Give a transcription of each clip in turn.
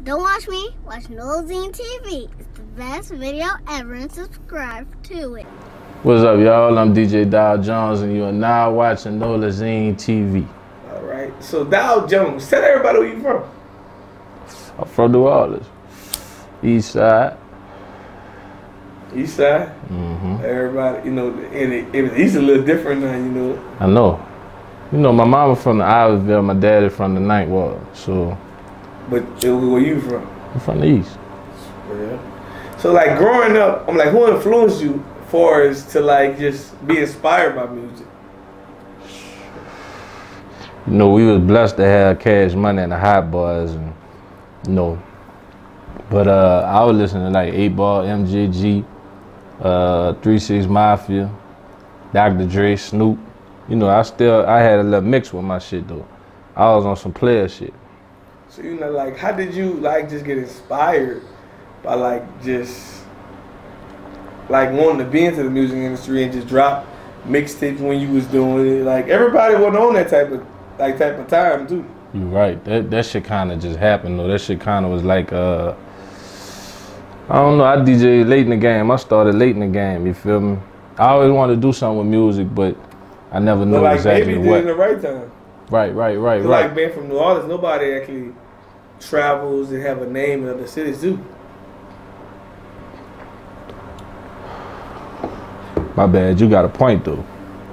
Don't watch me, watch Nolazine TV. It's the best video ever and subscribe to it. What's up, y'all? I'm DJ Dow Jones and you are now watching Nolazine TV. Alright, so Dow Jones, tell everybody where you from. I'm from New Orleans. East side. East side? Mm-hmm. Everybody, you know, and he's a little different now, you know. I know. You know, my mama from the Islesville, my daddy from the Ninth Ward, so. But where you from? I'm from the East. Yeah. So like growing up, I'm like, who influenced you for us to like just be inspired by music? You know, we was blessed to have Cash Money and the Hot Boys, and you know. But I was listening to like 8 Ball, MJG, 3 6 Mafia, Dr. Dre, Snoop. You know, I had a little mix with my shit though. I was on some player shit. So you know, like, how did you like just get inspired by like just like wanting to be into the music industry and just drop mixtapes when you was doing it? Like everybody wasn't on that type of time too. You right. That shit kind of just happened though. That shit kind of was like I don't know. I DJed late in the game. I started late in the game. You feel me? I always wanted to do something with music, but I never knew like, exactly maybe what. Did it in the right time. Right. Like being from New Orleans, nobody actually travels and have a name in other cities too. My bad. You got a point though.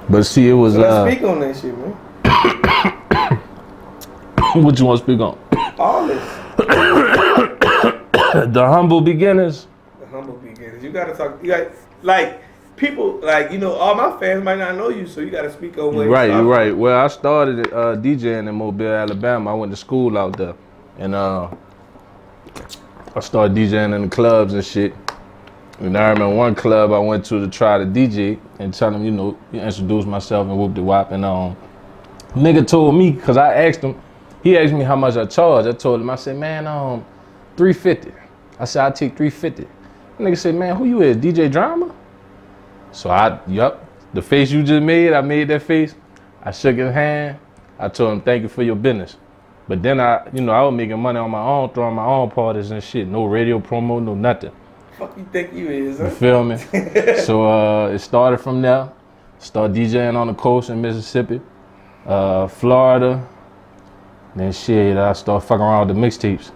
But see, it was. So let's speak on that shit, man. What you want to speak on? All this. The humble beginners. The humble beginners. You gotta talk. You got like people like you know. All my fans might not know you, so you gotta speak on. You're right. Well, I started DJing in Mobile, Alabama. I went to school out there, and I started DJing in the clubs and shit. And I remember one club I went to try to DJ and tell them, you know, introduce myself and whoop the wop. And nigga told me, cause I asked him, he asked me how much I charged. I told him, I said, man, $350. I said, I'll take $350. The nigga said, man, who you is, DJ Drama? So the face you just made, I made that face. I shook his hand. I told him, thank you for your business. But then I was making money on my own, throwing my own parties and shit. No radio promo, no nothing. Fuck you think you is, huh? You feel me? So it started from there. Started DJing on the coast in Mississippi, Florida. Then shit, I started fucking around with the mixtapes.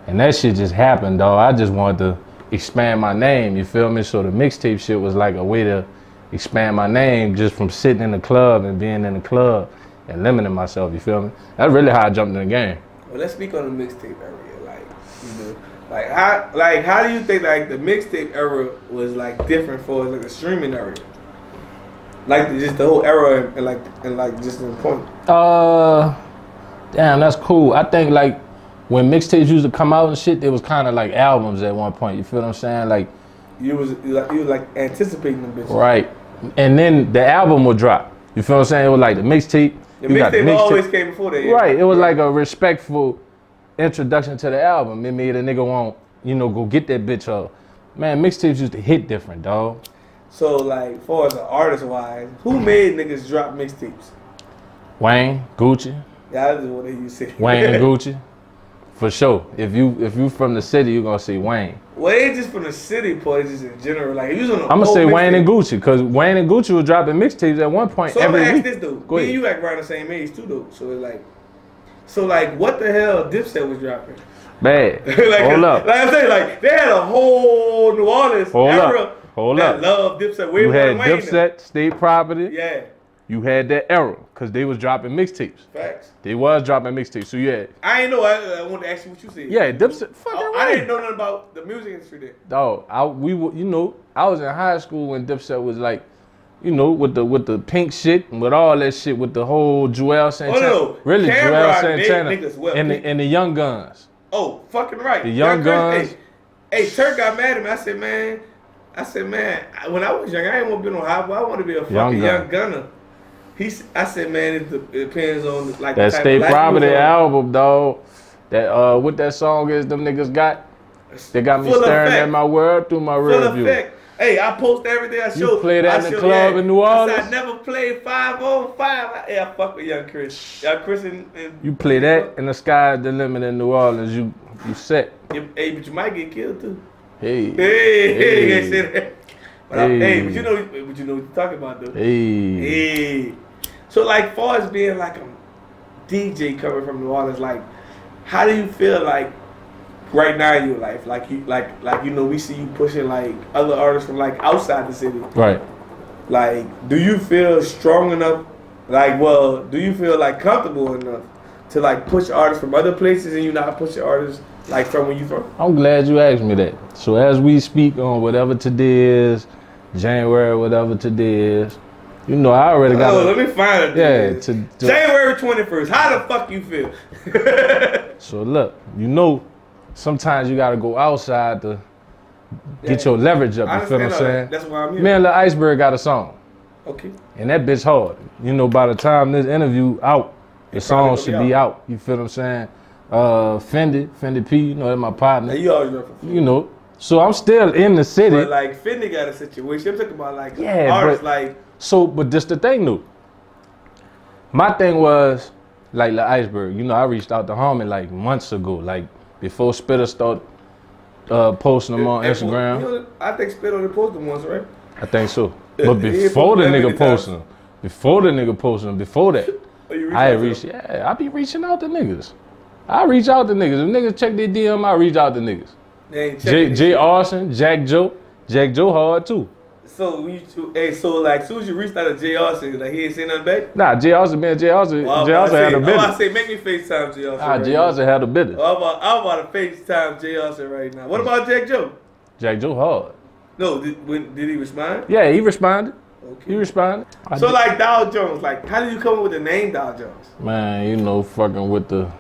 And that shit just happened, dawg. I just wanted to expand my name, you feel me? So the mixtape shit was like a way to expand my name just from sitting in the club and being in the club and limiting myself, you feel me? That's really how I jumped in the game. Well, let's speak on the mixtape area, like, you know. How do you think like the mixtape era was like different for like the streaming area? Like just the whole era and like just the point. Damn, that's cool. I think like when mixtapes used to come out and shit, it was kind of like albums at one point. You feel what I'm saying? Like you was like anticipating them bitches. Right, and then the album would drop. You feel what I'm saying? It was like the mixtape. The mixtape always came before that. Right. It was like a respectful introduction to the album. It made a nigga want, go get that bitch up. Man, mixtapes used to hit different, dog. So like, as far as the artist wise, who made niggas drop mixtapes? Wayne, Gucci. Yeah, that's what you say. Wayne and Gucci, for sure. If you from the city, you gonna see Wayne. Well, it ain't just from the city, but it's just in general. Like, if you was on I'm gonna say Wayne and Gucci, cause Wayne and Gucci was dropping mixtapes at one point. So every I'm gonna week. ask this though. Go Me ahead. and you act around the same age too though. So like, what the hell Dipset was dropping? Bad. Like, Hold up. Like I say, like they had a whole New Orleans era that loved Dipset way You more had than Wayne. Dipset, State Property. Yeah. You had that era, cause they was dropping mixtapes. Facts. They was dropping mixtapes. So you had. I ain't know. I wanted to ask you what you said. Yeah, Dipset. Fucking right. I didn't know nothing about the music industry then. Dog, I was in high school when Dipset was like, with the pink shit and with all that shit with the whole Joel Santana. Oh no, really, Joel Santana and the Young Guns. Oh, fucking right. The Young Guns. Hey, Turk got mad at me. I said, man, when I was young, I didn't want to be no high boy. I want to be a fucking young gunner. I said, man, it depends on like that the type State of Property album, dog. That what that song is? Them niggas got. They got me staring at my world through my rear view. Hey, I post every day. I show. You play that in the club in New Orleans? I never played 5 on 5. I fuck with Young Chris. Young Chris and you play that in the sky the limit in New Orleans. You You set. Hey, but you might get killed too. Hey. Hey, you can't say that. But Hey. hey, but you know what you're talking about though. Hey. Hey. So like, far as being like a DJ coming from New Orleans, like, how do you feel like right now in your life? Like you, like you know, we see you pushing like other artists from like outside the city. Right. Like, do you feel strong enough? Like, well, do you feel like comfortable enough to like push artists from other places and you not pushing artists like from where you from? I'm glad you asked me that. So as we speak on whatever today is, January, whatever today is, you know, I already got. Let me find it. Yeah, January 21st. How the fuck you feel? So look, you know, sometimes you gotta go outside to get your leverage up. You feel what I'm saying? That's why I'm here. Man, Lil Iceberg got a song, Okay. and that bitch hard. You know, by the time this interview out, the song should be out. You feel what I'm saying? Fendi P, you know, that's my partner. Now, you always rep for Fendi. You know, so I'm still in the city. But like Fendi got a situation. I'm talking about like Yeah, artists but- like. So, but this the thing, though. My thing was, like the Iceberg, you know, I reached out to Harmon like months ago, like before Spitter started posting them on Instagram. You know, I think Spit on the posted once, right? I think so. Yeah, But he before the posted that nigga many posting them, before that, Oh, you reached I out had to reached, them? yeah, I be reaching out to niggas. I reach out to niggas. If niggas check their DM, I reach out to niggas. They ain't checking Jay it. Arson, Jack Joe hard too. So so like, as soon as you reached out to Jay Austin, like he ain't saying nothing back. Nah, Jay Arson, man, Jay Arson Well, had a I business. say, make me FaceTime Jay Austin. Nah, Jay Arson had a business. I'm about to FaceTime Jay Austin right now. What about Jack Joe? Jack Joe hard. No, did he respond? Yeah, he responded. Okay. He responded. So like Dow Jones, like how did you come up with the name Dow Jones? Man, you know, fucking with the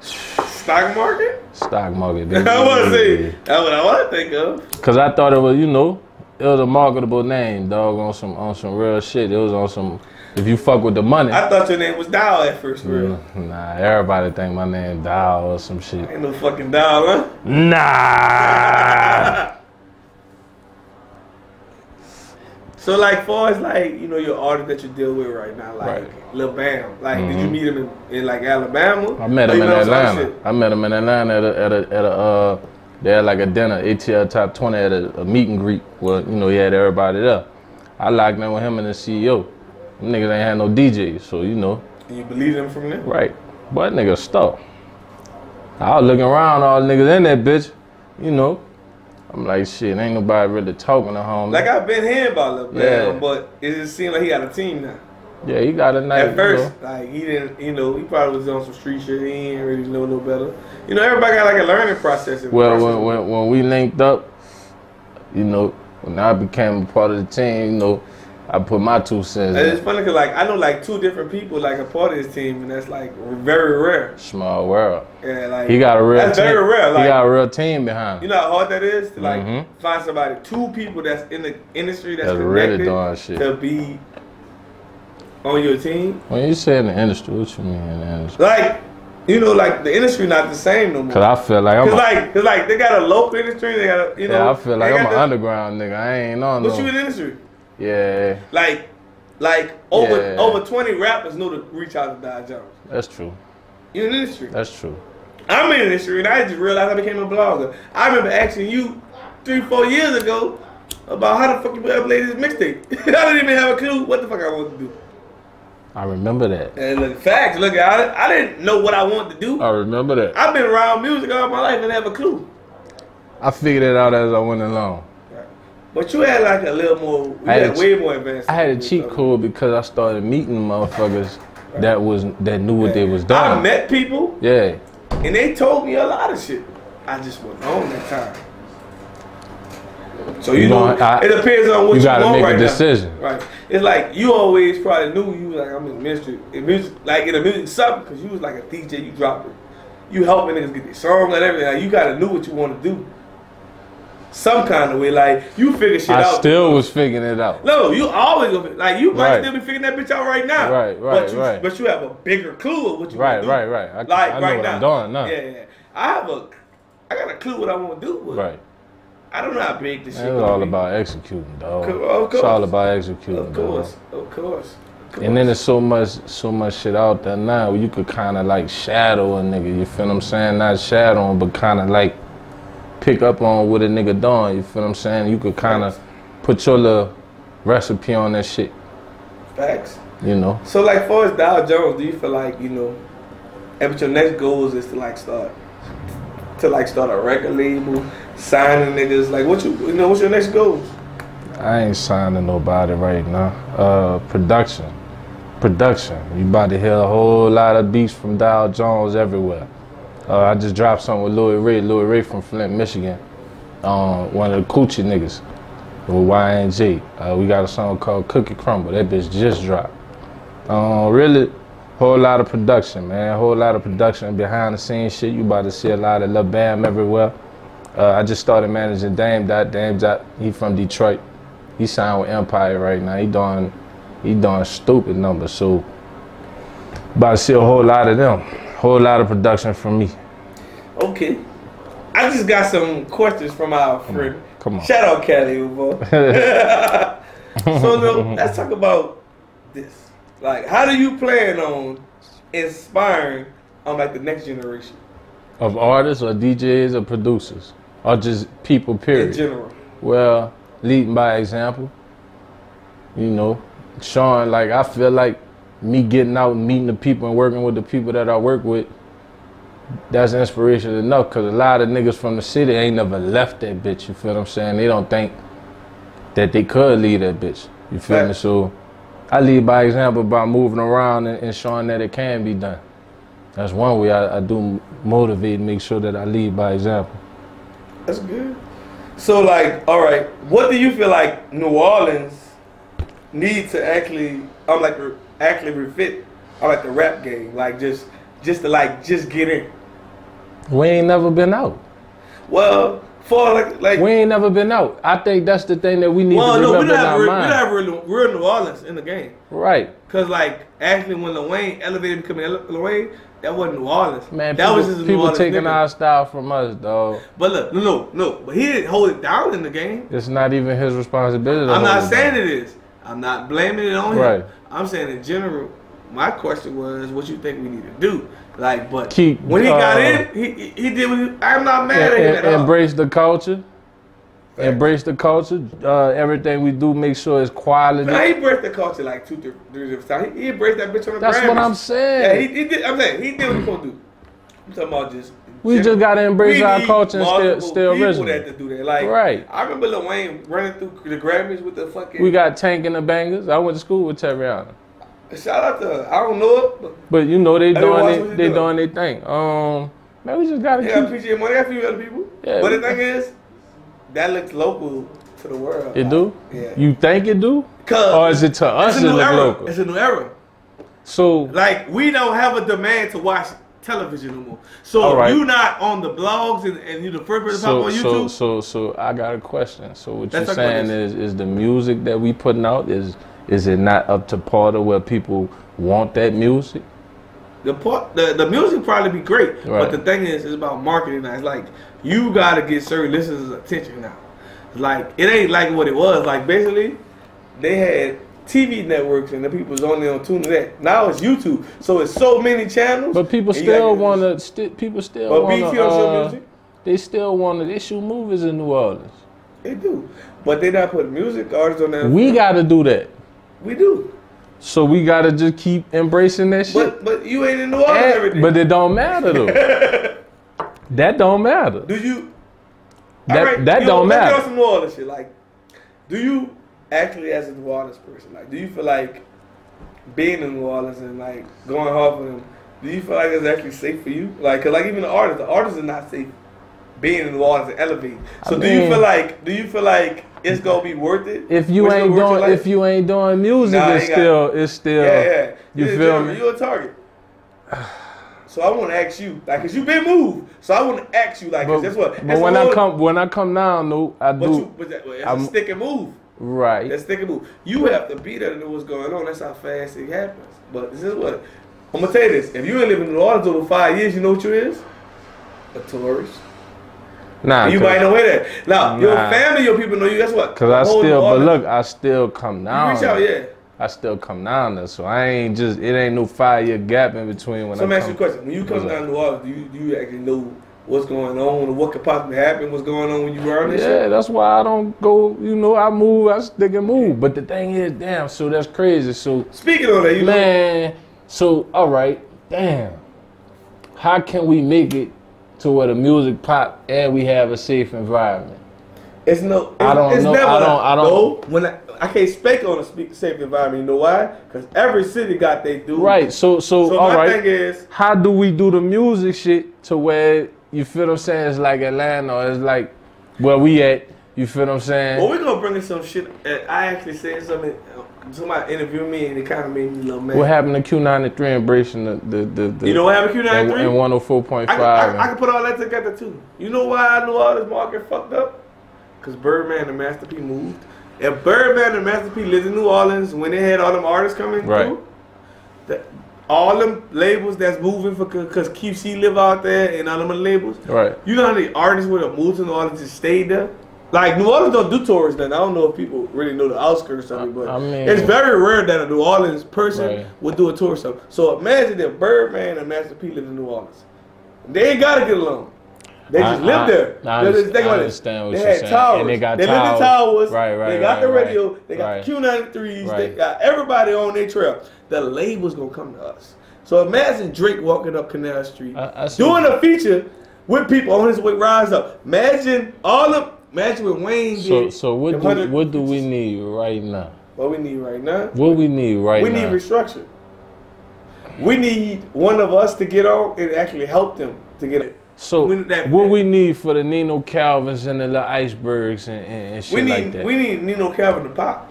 Stock market? stock market. I want to say that's what I want to think of. Cause I thought it was, you know, it was a marketable name, dog, on some real shit. It was on some, if you fuck with the money. I thought your name was Dow at first, for real. Nah, everybody think my name Dow or some shit. Ain't no fucking Dow, huh? Nah. So like, far as like, you know, your artist that you deal with right now, like Right. Lil Bam, like did you meet him in like Alabama? I met Or him you in met him some Atlanta. shit? I met him in Atlanta at a they had like a dinner, ATL Top 20 at a meet and greet where, you know, he had everybody there. I locked in with him and the CEO. Them niggas ain't had no DJs, so you know. And you believe him from there? Right. But that nigga stuck. I was looking around, all the niggas in that bitch, you know. I'm like, shit, ain't nobody really talking to home. Like I've been hearing about Lil Bam, Yeah. but it just seemed like he got a team now. Yeah, he got a nice. At first, like he didn't, you know, he probably was on some street shit. He ain't really know no better. You know, everybody got like a learning process. Well, when we linked up, you know, when I became a part of the team, you know, I put my 2 cents And it's in. funny because like I know like 2 different people like a part of his team, and that's like very rare. Small world. Yeah, like He got a real that's team. very rare. Like He got a real team behind you him. know how hard that is to like Mhm. find somebody, 2 people that's in the industry that's That's really connected doing shit. to be on your team. When you say in the industry, what you mean in the industry? Like, you know, like the industry not the same no more. Cause I feel like I'm Cause like they got a local industry, they got a, you know. yeah, I feel like they I'm got an the- underground nigga. I ain't on But you no. in the industry. Yeah, Like over Yeah. over 20 rappers know to reach out to Dow Jones. that's true. You in the industry. That's true. I'm in the industry and I just realized I became a blogger. I remember asking you 3-4 years ago about how the fuck you ever played this mixtape. I didn't even have a clue what the fuck I wanted to do. I remember that. And look, facts, look, I didn't know what I wanted to do. I remember that. I've been around music all my life and didn't have a clue. I figured it out as I went along. But you had like a little more, you I had had a way more advanced. I had a cheat code because I started meeting motherfuckers that knew what they was doing. I met people Yeah. and they told me a lot of shit. I just wasn't on that time. So you know, it depends on what you gotta want make right a decision. now. Right. It's like you always probably knew you was like I'm in the ministry, in music, like in the music something, because you was like a DJ. You dropped it. You helping niggas get their songs and everything. Like, you gotta know what you want to do. Some kind of way, like you figure shit out. I still was figuring it out. No, you always gonna like you might Right. still be figuring that bitch out right now. Right. But you have a bigger clue of what you Right. want to do. I Like know right what now. I'm doing now. Yeah. I got a clue what I want to do. But Right. I don't know how big this shit It's gonna all be. about executing, dog. Of course. It's all about executing, Of course. And then there's so much shit out there now where you could kind of like shadow a nigga, you feel what I'm saying? Not shadow him, but kind of like pick up on what a nigga doing, you feel what I'm saying? You could kind of put your little recipe on that shit. Facts. You know? So like for us Dow Jones, do you feel like, you know, if your next goals is to like start a record label, signing niggas, like what's your next goals? I ain't signing nobody right now. Production. You about to hear a whole lot of beats from Dow Jones everywhere. I just dropped something with Louis Ray from Flint, Michigan. One of the Coochie niggas with YNG. We got a song called Cookie Crumble. That bitch just dropped. Really, whole lot of production, man. Whole lot of production behind the scenes shit. You about to see a lot of Lil Bam everywhere. I just started managing Dame Dot. He from Detroit. He signed with Empire right now. He doing stupid numbers. So about to see a whole lot of them. Whole lot of production from me. Okay. I just got some questions from our friend. Come on. Shout out Cali, boy. So let's talk about this. Like, how do you plan on inspiring like the next generation? Of artists or DJs or producers? Or just people, period? In general. Well, leading by example. You know, showing, like, I feel like me getting out and meeting the people and working with the people that I work with, that's inspiration enough, because a lot of niggas from the city ain't never left that bitch, you feel what I'm saying? They don't think that they could leave that bitch, you feel me? So I lead by example by moving around and showing that it can be done. That's one way I do motivate and make sure that I lead by example. That's good. So like, all right, what do you feel like New Orleans need to actually refit like the rap game, like just get in? We ain't never been out. Well, for like we ain't never been out. I think that's the thing that we need to remember in our mind. We don't have real New Orleans in the game, right? Cause like actually when Lil Wayne elevated becoming Lil Wayne, that wasn't New Orleans. Man, that was just people taking our style from us, dog. But look, no, but he didn't hold it down in the game. It's not even his responsibility. I'm not saying it is. I'm not blaming it on him. Right. I'm saying in general. My question was, what you think we need to do? Like, but keep, when he got in, he did what I'm not mad at him at all. Embrace the culture. Right. Embrace the culture. Everything we do, make sure it's quality. Man, he embraced the culture like 2-3 different times. He embraced that bitch on the That's Grammys. what I'm saying. Yeah, he did. I'm saying he did what he supposed to do. I'm talking about just. We just gotta embrace our culture and still original. That to do that. Like, right. I remember Lil Wayne running through the Grammys with the fucking. We got Tank and the Bangers. I went to school with Terriana. Shout out to I don't know it, but you know they doing their thing. Man, we just gotta keep. PGA Money, got a few other people. Yeah, but the thing is, that looks local to the world. It do? Yeah. You think it do? Or is it to us it look local? It's a new era. So like we don't have a demand to watch television no more. So you not on the blogs and you the first person to pop on YouTube. So I got a question. So what you're saying is the music that we putting out is it not up to par to where people want that music? The music probably be great, but the thing is, it's about marketing now. It's like you gotta get certain listeners' attention now. Like it ain't like what it was. Like basically, they had TV networks and the people was only on tuning that. Now it's YouTube, so it's so many channels. But people still wanna. People still wanna. They still wanna. They shoot movies in New Orleans. They do, but they not putting music artists on that. We gotta do that. We do. So we gotta just keep embracing that shit. But you ain't in New Orleans every day. But it don't matter though. That don't matter. Do you? That don't matter. Let's get on some New Orleans shit. Like, do you actually, as a New Orleans person, like, do you feel like being in New Orleans and like going hard for them? Do you feel like it's actually safe for you? Like, cause like even the artists are not safe being in New Orleans and elevating. So do you feel like it's gonna be worth it? If you ain't doing music, it's still. Yeah. You feel me? You're a target. So I want to ask you, like, cause you been moved. So I want to ask you, like, cause that's what. But when I come down, no, I do. But it's a stick and move. Right. That's stick and move. You have to be there to know what's going on. That's how fast it happens. But this is what I'm gonna tell you this: if you ain't living in New Orleans over 5 years, you know what you is? A tourist. Nah, you might know that. Now, your family, your people know you. Guess what? Cause I still come down. You reach out, yeah. I still come down there. So I ain't just, it ain't no 5-year gap in between when So let me I ask you a question. When you come down to New Orleans, do you actually know what's going on or what could possibly happen, what's going on when you around this shit? Yeah, that's why I don't go, you know, I move, I stick and move. But the thing is, damn, so that's crazy. So Speaking of that, you man, so all right, damn. How can we make it to where the music pop and we have a safe environment? It's no. I don't know. I don't. No, when I can't speak on a safe environment. You know why? Because every city got they do. Right. So all my right. thing is, how do we do the music shit to where you feel what I'm saying? It's like Atlanta, or it's like where we at. You feel what I'm saying? well, we're gonna bring in some shit. I actually said something. Somebody interviewed me and it kind of made me a little mad. What happened to Q93 embracing the You know what happened to Q93? and 104.5? I can put all that together too. You know why I knew all this market fucked up? Because Birdman and Master P moved. If Birdman and Master P lived in New Orleans when they had all them artists coming through, all them labels that's moving for because QC live out there and all them other labels. Right. You know how many artists would have moved to New Orleans and stayed there? Like, New Orleans don't do tours then. I don't know if people really know the outskirts of it, but I mean, it's very rare that a New Orleans person would do a tour. So imagine if Birdman and Master P lived in New Orleans. They ain't got to get along. They just live there. I understand what they you're had saying. towers. And they got lived in towers. Right. They got the radio. They got the Q93s. They got everybody on their trail. The label's going to come to us. So imagine Drake walking up Canal Street doing a feature with people on his way rise up. Imagine what Wayne did. So what do we need right now? What we need right now? What we need right now? We need restructure. We need one of us to get on and actually help them to get it. So what we need for the Nino Calvins and the little icebergs and shit like that? We need Nino Calvin to pop.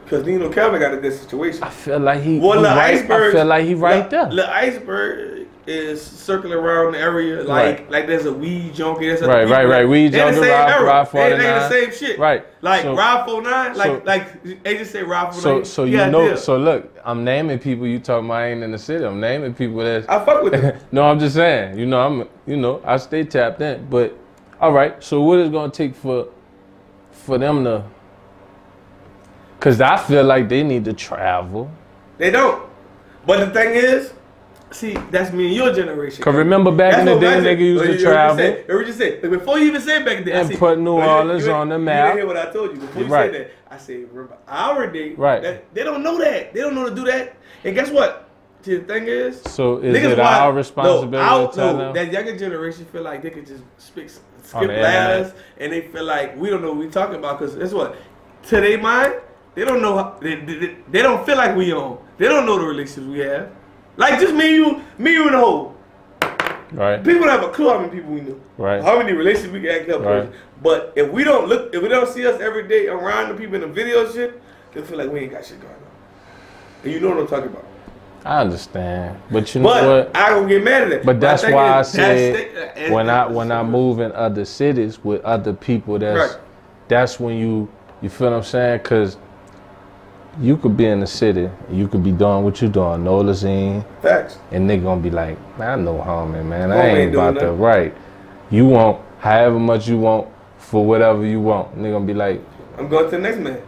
Because Nino Calvin got a good situation. I feel like he right there. The iceberg is circling around the area like there's a weed junkie. That's right. Weed junkie, Rob 49. They the same shit. Right. Like so, Rob 49, like they just say Rob 49. So you know, so look, I'm naming people you talking about ain't in the city. I'm naming people that's I fuck with them. No, I'm just saying, I stay tapped in. But all right, so what is gonna take for them to, because I feel like they need to travel. They don't. But the thing is, see, that's me and your generation. Because remember back in the day, nigga used to travel. Just say, before you even said back in the day, and put New Orleans on the map. You didn't hear what I told you. Before you said that, I said, remember our day. They don't know that. They don't know to do that. And guess what? See, the thing is, so is it our responsibility to tell them? That younger generation feel like they could just skip ladders, and they feel like we don't know what we talking about. Because that's what, to their mind, they don't know. They don't feel like we own. They don't know the relationships we have. Like just me, you, and the whole. Right. People don't have a clue how many people we know. Right. How many relationships we can act up. Right. But if we don't see us every day around the people in the video shit, they feel like we ain't got shit going on. And you know what I'm talking about. I understand, but you know what? I don't get mad at it. But that's why I said when I move in other cities with other people, that's when you feel what I'm saying? Because you could be in the city, you could be doing what you doing, no Lazine. Facts. And they gonna be like, man, I know homie, man. I ain't about that. Right. You want however much you want for whatever you want. And they gonna be like, I'm going to the next man.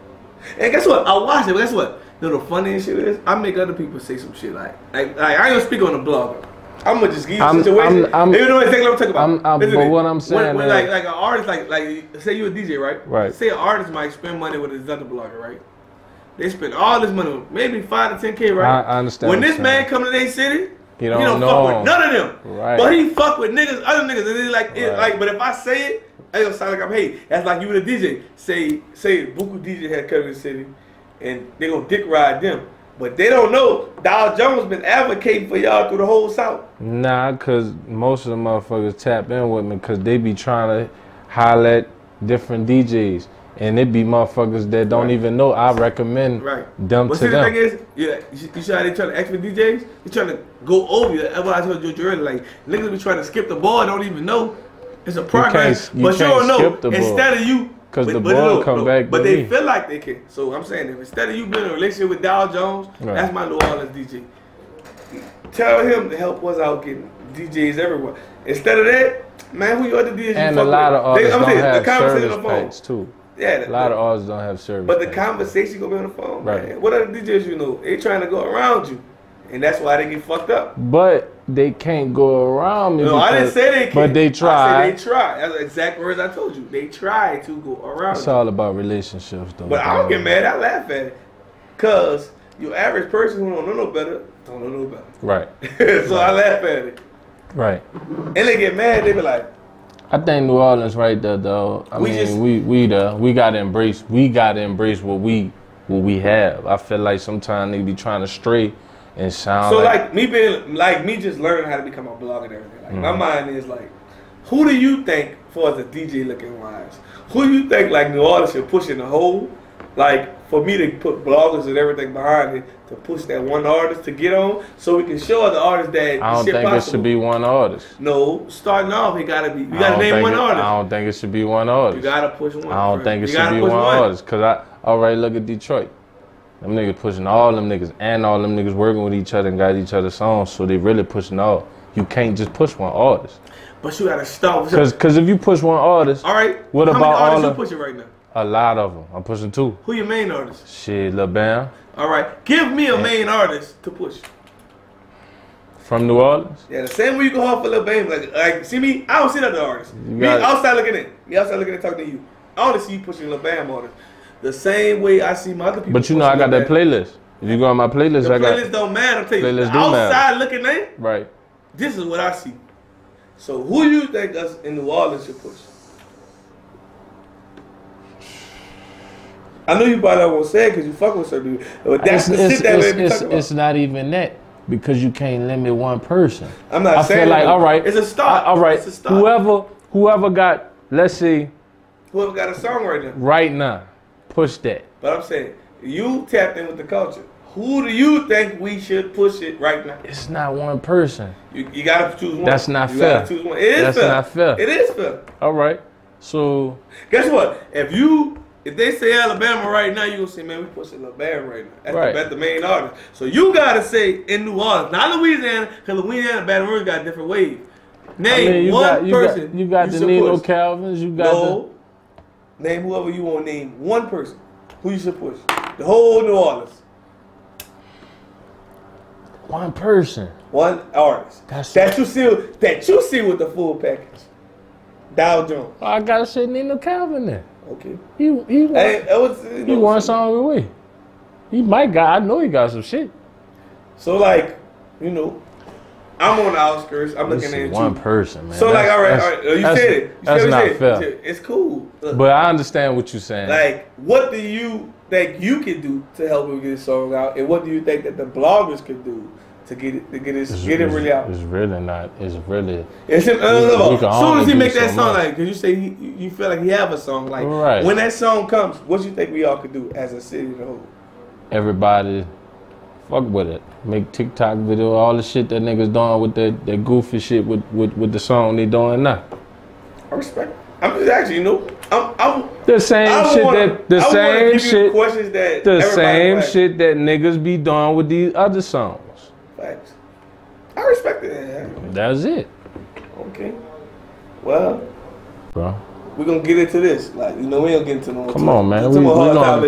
And guess what? I watch it, but guess what? You know the funniest shit is? I make other people say some shit like I ain't gonna speak on the blog. I'm gonna just give you a situation. You know exactly what I'm talking about. But what I'm saying when like an artist, like say you a DJ, right? Right. Say an artist might spend money with his other blogger, right? They spend all this money, maybe 5 to 10K, right? I understand. When this man come to their city, he don't know. Fuck with none of them. Right. But he fuck with niggas, other niggas, and like, but if I say it, it don't sound like I'm hating. That's like you with a DJ. Say Buku DJ had come to the city, and they gonna dick ride them. But they don't know Dow Jones been advocating for y'all through the whole South. Nah, because most of the motherfuckers tap in with me because they be trying to holler at different DJs. And it be motherfuckers that don't even know. I recommend them to them. The thing is, you see how they trying to act for DJs? They trying to go over you. That's what I told you earlier. Like, niggas be trying to skip the ball, don't even know it's a progress. You can't don't know. Skip the ball. Instead of you, because the ball come back. But they feel like they can. So I'm saying, if instead of you being in a relationship with Dow Jones, that's my New Orleans DJ. Tell him to help us out getting DJs everywhere. Instead of that, man, who you other DJs? And a lot of artists don't have service packs too. A lot of artists don't have service. But the conversation gonna be on the phone, right? Man. What other DJs you know? They trying to go around you, and that's why they get fucked up. But they can't go around me. No, I didn't say they can't. But they try. I said they try. That's the exact words I told you. They try to go around. It's all about relationships, though. But I don't get mad. I laugh at it, cause your average person who don't know no better don't know no better. Right. So I laugh at it. Right. And they get mad. They be like, I think New Orleans right there, though. We gotta embrace what we have. I feel like sometimes they be trying to stray and sound. So like me just learning how to become a blogger and everything. Like my mind is like, who do you think, for as a DJ looking wise, who do you think like New Orleans should push in the whole, like for me to put bloggers and everything behind it to push that one artist to get on, so we can show other artists that I don't think possible. It should be one artist. No, starting off, it gotta be. You gotta name one artist. I don't think it should be one artist. You gotta push one. I don't think it should be one artist. Cause I already look at Detroit. Them niggas pushing all them niggas, and all them niggas working with each other and got each other's songs, so they really pushing all. You can't just push one artist. But you gotta start. Cause if you push one artist, all right. What about all artists you pushing right now? A lot of them. I'm pushing 2. Who your main artist? Shit, Lil Bam. All right, give me a main artist to push. From New Orleans? Yeah, the same way you go hard for Lil Bam. Like, see me? I don't see other artists. Me outside looking in. Me outside looking in, talking to you. I only see you pushing Lil Bam artists. The same way I see my other people. But you know I got that playlist. If you go on my playlist, I got. Playlist don't matter. I'm telling you. Outside looking in. Right. This is what I see. So who do you think us in New Orleans should push? I know you probably won't say it because you fuck with certain people, but that's the shit that we talking about. It's not even that, because you can't limit one person. I'm not saying. I feel like, all right, it's a start. All right, it's a start. Whoever got, let's see, whoever got a song right now. Right now, push that. But I'm saying, you tapped in with the culture. Who do you think we should push it right now? It's not one person. You gotta choose one. That's not fair. Gotta choose one. It is That's fair. not fair. It is fair. All right, so guess what? If they say Alabama right now, you gonna say, man, we pushing Alabama right now. That's the main artist. So you gotta say in New Orleans, not Louisiana, because Louisiana, Baton Rouge got a different wave. Name one person. You got the Nino Calvins. You got Name whoever you want to name. One person who you should push. The whole New Orleans. One person. One artist. That you see with the full package. Dow Jones. I gotta say Nino Calvin then. Okay. He won song of the week. He might got. I know he got some shit. So like, you know, I'm on the outskirts. I'm looking at one person, man. So like, all right. You said it. That's not fair. It's cool. Look, but I understand what you're saying. Like, what do you think you can do to help him get his song out, and what do you think that the bloggers could do to get it really out? It's really not. It's really. It's as soon as he make that song, like, cause you say you feel like he have a song, like, right. When that song comes, what you think we all could do as a city as a whole? Everybody, fuck with it. Make TikTok video, all the shit that niggas doing with that goofy shit with the song they doing now. I respect. I'm just actually, you know, I'm the same shit that niggas be doing with these other songs. Facts. I respect it. That's it. Okay. Well, bro, we're gonna get into this. Like, you know, we ain't get into no. Come on, man. We gonna talk.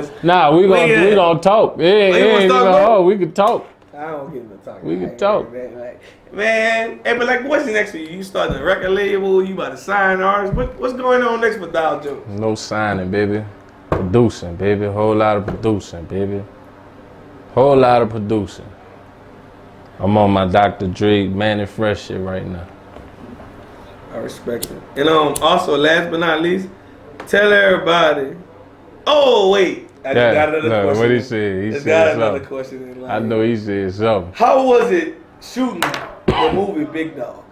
We can talk. I don't get into talking. We can talk. Man, hey, but like, what's next for you? You starting a record label? You about to sign artists? What's going on next with Dow Jones? No signing, baby. Producing, baby. Whole lot of producing, baby. Whole lot of producing. I'm on my Dr. Dre, Manny Fresh shit right now. I respect it. And also, last but not least, tell everybody. Oh wait, I just got another question. What he said? He said another question in line. I know he said something. How was it shooting the movie Big Dog?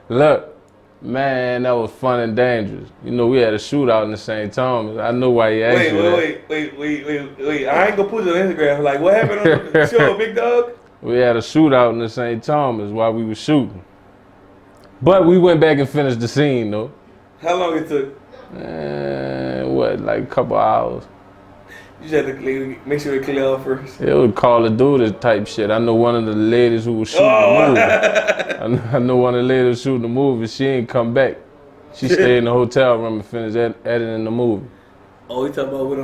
Look, man, that was fun and dangerous. You know, we had a shootout in the St. Thomas. I know why he asked you that. Wait. I ain't gonna put it on Instagram. Like, what happened on the show, Big Dog? We had a shootout in the St. Thomas while we were shooting. But we went back and finished the scene, though. How long it took? Like a couple hours. You just had to make sure it clear up first. It was Call of Duty type shit. I know one of the ladies who was shooting the movie. I know one of the ladies shooting the movie. She ain't come back. She stayed in the hotel room and finished editing the movie. Oh, we talking about with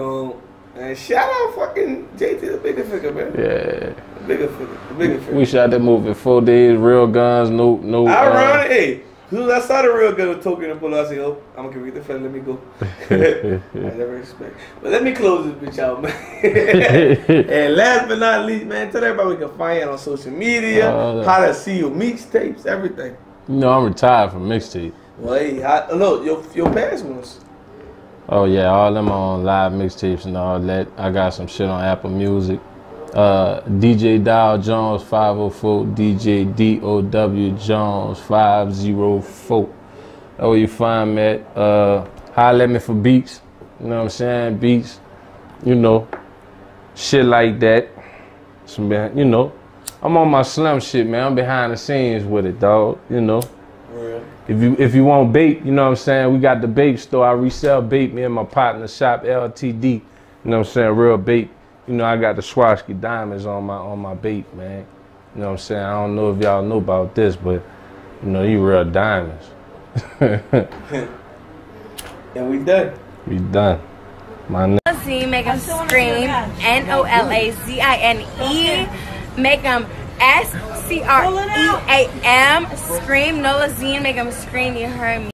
and shout out fucking JT the Bigger Figure, man. Yeah. The Bigger Figure. We shot that movie in 4 days, real guns, no. I run it. Hey, as soon as I saw the real gun with Token and Pull, I said, oh, I'm gonna get the fella, let me go. I never expect. But let me close this bitch out, man. And last but not least, man, tell everybody we can find you on social media, how to see your mixtapes, everything. You know, I'm retired from mixtape. Well, hey, look, your past ones. Oh yeah, all them on live mixtapes and all that. I got some shit on Apple Music. DJ Dow Jones 504, DJ DOW Jones 504. That's where you find me at. Holla at me for beats. You know what I'm saying? Beats. You know, shit like that. You know, I'm on my Slim shit, man. I'm behind the scenes with it, dog. You know. Real. If you want bait, you know what I'm saying? We got the bait store. I resell bait. Me and my partner shop LTD. You know what I'm saying? Real bait. You know, I got the Swarovski diamonds on my bait, man. You know what I'm saying? I don't know if y'all know about this, but you know, you real diamonds. And we done. We done. My name. Z, make them scream. NOLAZINE. Make them SCREAM. Scream. Nola Z, make them scream. You heard me.